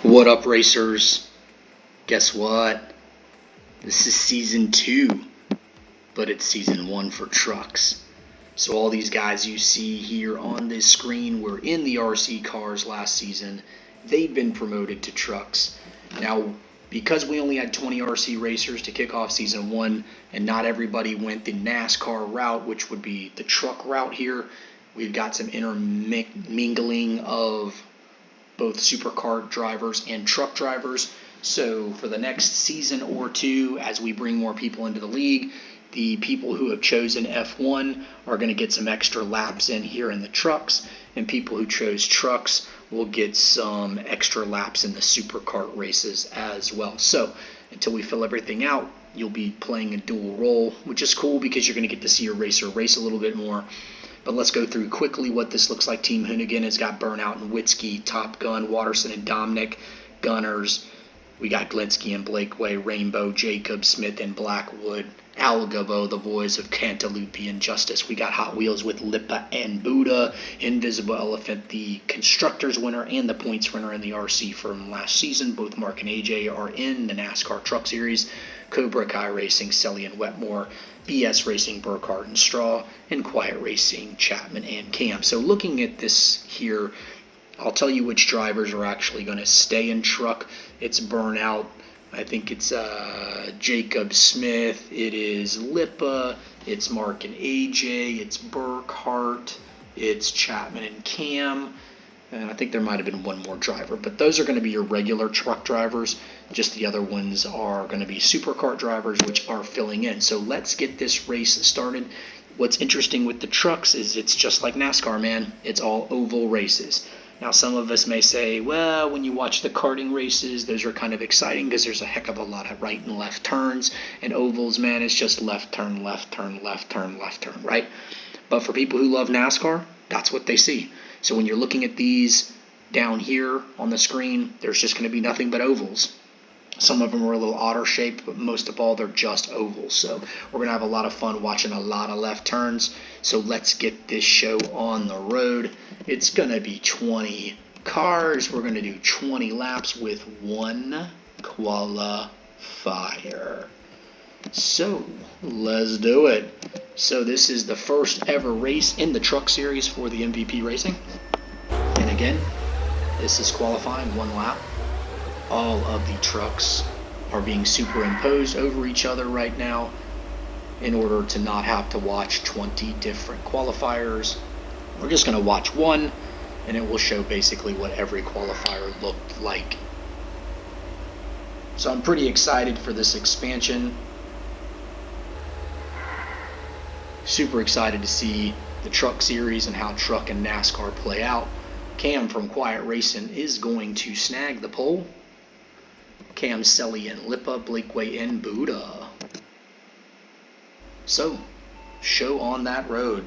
What up, racers? Guess what? This is season 2, but it's season 1 for trucks. So all these guys you see here on this screen were in the RC cars last season. They've been promoted to trucks. Now, because we only had 20 RC racers to kick off season 1, and not everybody went the NASCAR route, which would be the truck route here, we've got some intermingling of both supercar drivers and truck drivers. So for the next season or two, as we bring more people into the league, the people who have chosen F1 are going to get some extra laps in here in the trucks, and people who chose trucks will get some extra laps in the supercar races as well. So until we fill everything out, you'll be playing a dual role, which is cool because you're going to get to see your racer race a little bit more. But let's go through quickly what this looks like. Team Hoonigan has got Burnout and Witzke, Top Gun, Watterson and Dominic, Gunners. We got Glinsky and Blakeway, Rainbow, Jacob, Smith and Blackwood, Algavo, the boys of Cantaloupe and Justice. We got Hot Wheels with Lipa and Buddha, Invisible Elephant, the Constructors winner and the points winner in the RC from last season. Both Mark and AJ are in the NASCAR Truck Series. Cobra Kai Racing, Selly and Wetmore, BS Racing, Burkhardt and Straw, and Quiet Racing, Chapman and Cam. So looking at this here, I'll tell you which drivers are actually going to stay in truck. It's Burnout. I think it's Jacob Smith. It is Lipa. It's Mark and AJ. It's Burkhardt. It's Chapman and Cam. And I think there might have been one more driver. But those are going to be your regular truck drivers. Just the other ones are going to be supercar drivers, which are filling in. So let's get this race started. What's interesting with the trucks is it's just like NASCAR, man. It's all oval races. Now, some of us may say, well, when you watch the karting races, those are kind of exciting because there's a heck of a lot of right and left turns. And ovals, man, it's just left turn, left turn, left turn, left turn, right? But for people who love NASCAR, that's what they see. So when you're looking at these down here on the screen, there's just going to be nothing but ovals. Some of them are a little odder shaped, but most of all, they're just ovals. So we're going to have a lot of fun watching a lot of left turns. So let's get this show on the road. It's going to be 20 cars. We're going to do 20 laps with one qualifier. So let's do it. So this is the first ever race in the truck series for the MVP Racing. And again, this is qualifying one lap. All of the trucks are being superimposed over each other right now in order to not have to watch 20 different qualifiers. We're just going to watch one, and it will show basically what every qualifier looked like. So I'm pretty excited for this expansion. Super excited to see the truck series and how truck and NASCAR play out. Cam from Quiet Racing is going to snag the pole. Cam, Selly, and Lipa, Blakeway, and Buddha. So, show on that road.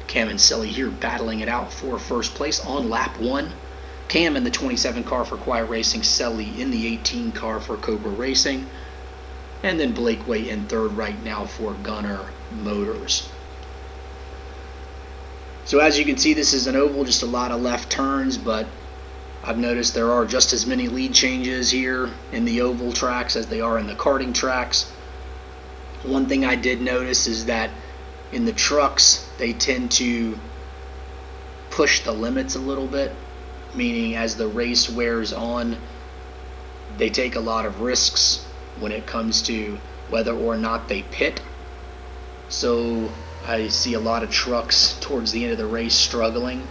Cam and Selly here battling it out for first place on lap 1. Cam in the 27 car for Quiet Racing, Selly in the 18 car for Cobra Racing. And then Blakeway in third right now for Gunner Motors. So as you can see, this is an oval, just a lot of left turns, but I've noticed there are just as many lead changes here in the oval tracks as they are in the karting tracks. One thing I did notice is that in the trucks, they tend to push the limits a little bit, meaning as the race wears on, they take a lot of risks when it comes to whether or not they pit. So I see a lot of trucks towards the end of the race struggling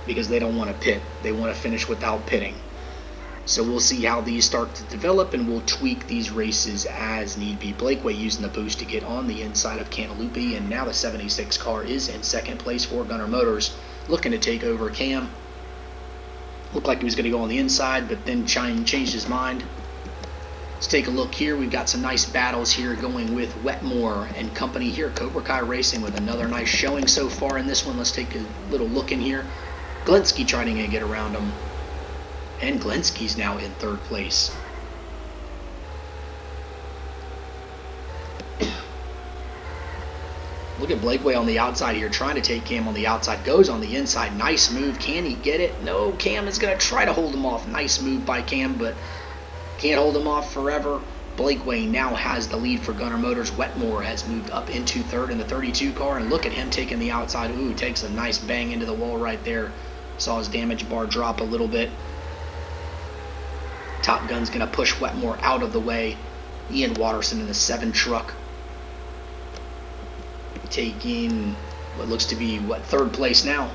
because they don't want to pit. They want to finish without pitting. So we'll see how these start to develop, and we'll tweak these races as need be. Blakeway using the boost to get on the inside of Cantaloupe, and now the 76 car is in second place for Gunner Motors, looking to take over Cam. Looked like he was going to go on the inside, but then changed his mind. Let's take a look here. We've got some nice battles here going with Wetmore and company here. Cobra Kai Racing with another nice showing so far in this one. Let's take a little look in here. Glinsky trying to get around him. And Glinsky's now in third place. Look at Blakeway on the outside here, trying to take Cam on the outside. Goes on the inside. Nice move. Can he get it? No. Cam is going to try to hold him off. Nice move by Cam, but can't hold him off forever. Blakeway now has the lead for Gunner Motors. Wetmore has moved up into third in the 32 car, and look at him taking the outside. Ooh, takes a nice bang into the wall right there. Saw his damage bar drop a little bit. Top Gun's going to push Wetmore out of the way. Ian Watterson in the 7 truck, taking what looks to be, third place now.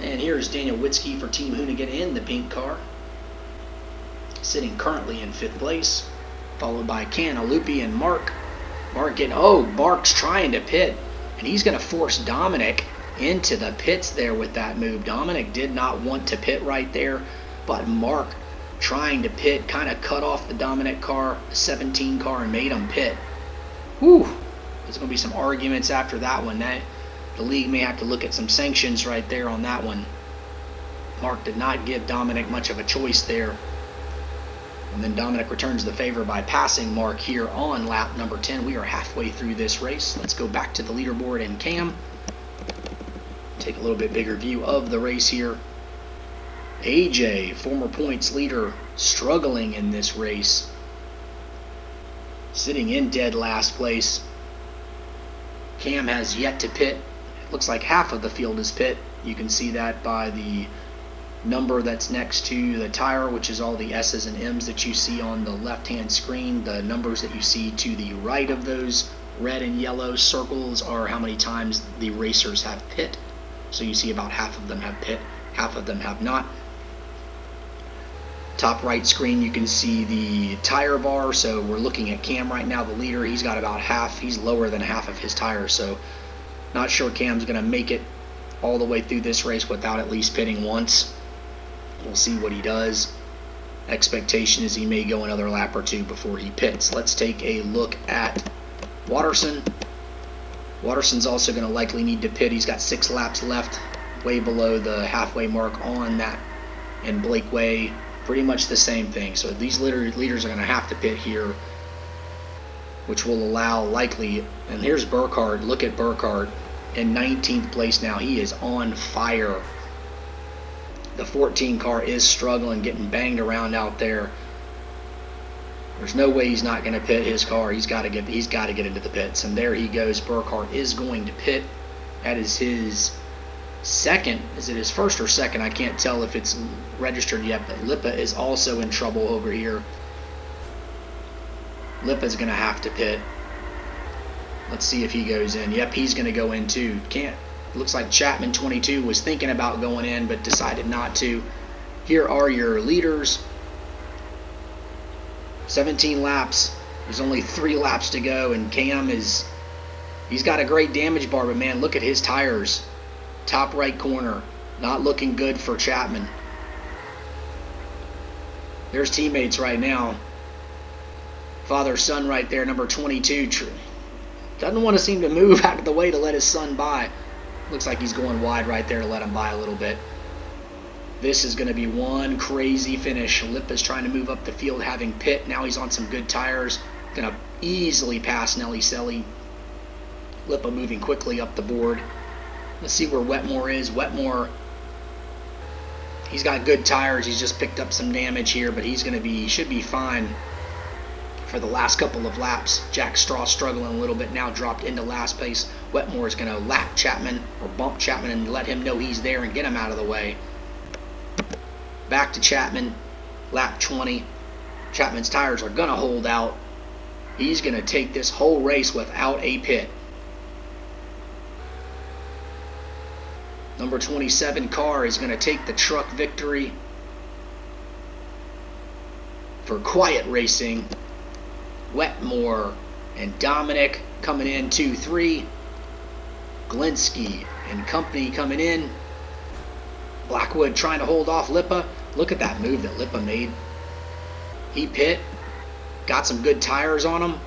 And here's Daniel Witzke for Team Hoonigan in the pink car, sitting currently in 5th place, followed by Canalupi and Mark. Mark's trying to pit, and he's going to force Dominic into the pits there with that move. Dominic did not want to pit right there, but Mark trying to pit kind of cut off the Dominic car, the 17 car, and made him pit. Whew, there's going to be some arguments after that one. The league may have to look at some sanctions right there on that one. Mark did not give Dominic much of a choice there. And then Dominic returns the favor by passing Mark here on lap number 10. We are halfway through this race. Let's go back to the leaderboard and Cam. Take a little bit bigger view of the race here. AJ, former points leader, struggling in this race, sitting in dead last place. Cam has yet to pit. It looks like half of the field is pit. You can see that by the number that's next to the tire, which is all the S's and M's that you see on the left-hand screen. The numbers that you see to the right of those red and yellow circles are how many times the racers have pit. So you see about half of them have pit, half of them have not. Top right screen, you can see the tire bar. So we're looking at Cam right now, the leader. He's got about half. He's lower than half of his tires. So not sure Cam's going to make it all the way through this race without at least pitting once. We'll see what he does. Expectation is he may go another lap or two before he pits. Let's take a look at Watterson. Watterson's also going to likely need to pit. He's got 6 laps left, way below the halfway mark on that. And Blakeway, pretty much the same thing. So these leaders are going to have to pit here, which will allow likely. And here's Burkhardt. Look at Burkhardt in 19th place now. He is on fire. The 14 car is struggling, getting banged around out there. There's no way he's not going to pit his car. He's got to get into the pits. And there he goes. Burkhardt is going to pit. That is his second. Is it his first or second? I can't tell if it's registered yet. But Lipa is also in trouble over here. Lipa's going to have to pit. Let's see if he goes in. Yep, he's going to go in too. Looks like Chapman 22 was thinking about going in but decided not to. Here are your leaders. 17 laps. There's only 3 laps to go, and Cam he's got a great damage bar, but man, look at his tires. Top right corner, not looking good for Chapman. There's teammates right now. Father-son right there, number 22. Doesn't want to seem to move out of the way to let his son by. Looks like he's going wide right there to let him by a little bit. This is going to be one crazy finish. Lipa's trying to move up the field, having pit. Now he's on some good tires. Going to easily pass Nelly Selly. Lipa moving quickly up the board. Let's see where Wetmore is. Wetmore, he's got good tires. He's just picked up some damage here, but he should be fine for the last couple of laps. Jack Straw struggling a little bit now, dropped into last place. Wetmore is going to lap Chapman or bump Chapman and let him know he's there and get him out of the way. Back to Chapman, lap 20. Chapman's tires are going to hold out. He's going to take this whole race without a pit. Number 27 car is going to take the truck victory for Quiet Racing. Wetmore and Dominic coming in 2-3. Glinsky and company coming in. Blackwood trying to hold off Lipa. Look at that move that Lipa made. He pit, got some good tires on him,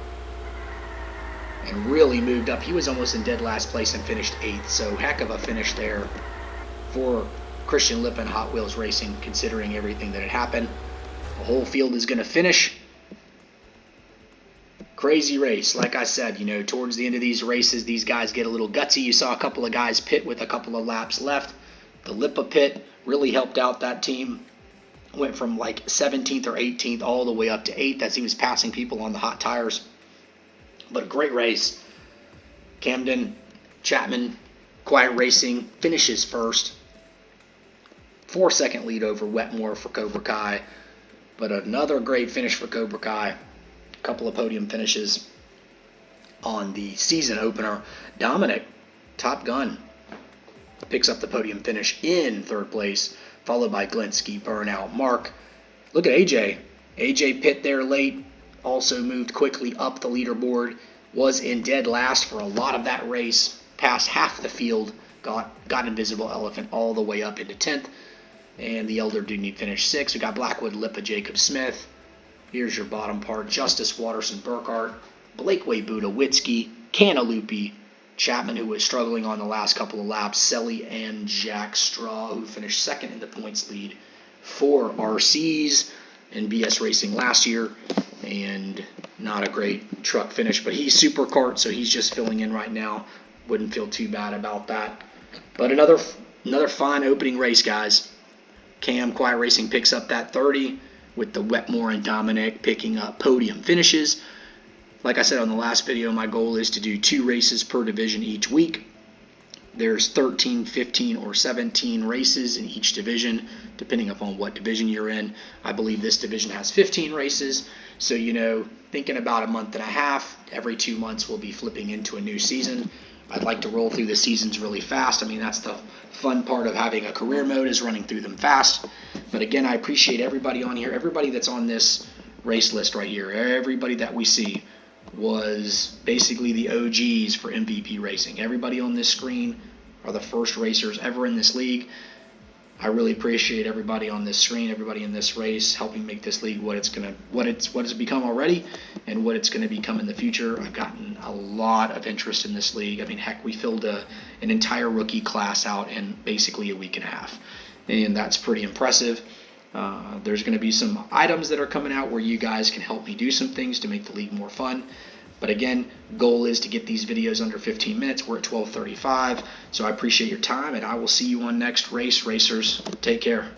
and really moved up. He was almost in dead last place and finished 8th. So heck of a finish there for Christian Lipa and Hot Wheels Racing, considering everything that had happened. The whole field is going to finish. crazy race. Like I said, you know, towards the end of these races, these guys get a little gutsy. You saw a couple of guys pit with a couple of laps left. The Lipa pit really helped out that team. Went from like 17th or 18th all the way up to 8th as he was passing people on the hot tires. But a great race. Camden, Chapman, Quiet Racing finishes first. 4-second lead over Wetmore for Cobra Kai. But another great finish for Cobra Kai. A couple of podium finishes on the season opener. Dominic, Top Gun, picks up the podium finish in 3rd place, followed by Glinsky, Burnout, Mark. Look at AJ. AJ pit there late, also moved quickly up the leaderboard, was in dead last for a lot of that race, passed half the field, got Invisible Elephant all the way up into 10th, and the Elder Duny finished 6th. We got Blackwood, Lipa, Jacob Smith. Here's your bottom part. Justice, Watterson, Burkhart, Blakeway, Buda, Witzke, Cantaloupe, Chapman, who was struggling on the last couple of laps, Selly, and Jack Straw, who finished 2nd in the points lead for RCs in BS Racing last year. And not a great truck finish, but he's super kart, so he's just filling in right now. Wouldn't feel too bad about that. But another fine opening race, guys. Cam, Quiet Racing picks up that 30 with the Wetmore and Dominic picking up podium finishes. Like I said on the last video, my goal is to do 2 races per division each week. There's 13, 15, or 17 races in each division, depending upon what division you're in. I believe this division has 15 races. So, you know, thinking about a month and a half, every 2 months we'll be flipping into a new season. I'd like to roll through the seasons really fast. I mean, that's the fun part of having a career mode, is running through them fast. But again, I appreciate everybody on here, everybody that's on this race list right here, everybody that we see was basically the OGs for MVP racing. Everybody on this screen are the first racers ever in this league. I really appreciate everybody on this screen, everybody in this race, helping make this league what it's become already and what it's going to become in the future. I've gotten a lot of interest in this league. I mean, heck, we filled an entire rookie class out in basically a week and a half, and that's pretty impressive. There's going to be some items that are coming out where you guys can help me do some things to make the league more fun. But again, goal is to get these videos under 15 minutes. We're at 12:35, so I appreciate your time, and I will see you on next race, racers. Take care.